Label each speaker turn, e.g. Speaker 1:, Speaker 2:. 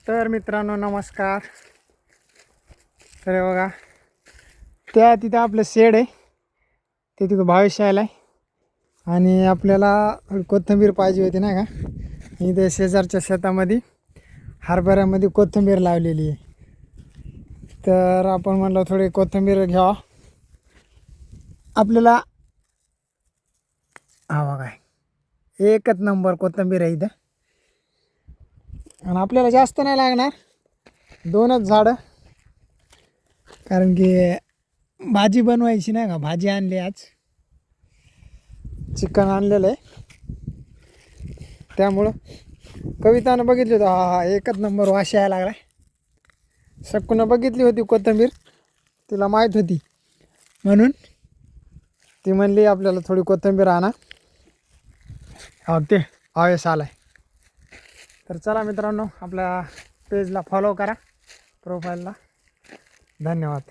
Speaker 1: तर मित्रांनो नमस्कार. तर हे बघा त्या तिथं आपलं शेड आहे, ते तिथं भावेश आला आहे आणि आपल्याला कोथिंबीर पाहिजे होती ना का. इथे शेजारच्या शेतामध्ये हरभऱ्यामध्ये कोथिंबीर लावलेली आहे. तर आपण म्हणलं थोडी कोथिंबीर घ्यावा आपल्याला. हा बघा एकच नंबर कोथिंबीर आहे इथं आणि आपल्याला जास्त नाही लागणार, 2च झाडं. कारण की भाजी बनवायची नाही का, भाजी आणली आज, चिकन आणलेलं आहे. त्यामुळं कवितानं बघितली होती, हा एकच नंबर वास यायला लागला. शक्कूनं बघितली होती कोथिंबीर, तिला माहीत होती म्हणून ती म्हणली आपल्याला थोडी कोथिंबीर आणा. ते आवेश आला आहे. तर चला मित्रांनो, आपल्या पेजला फॉलो करा, प्रोफाईलला. धन्यवाद.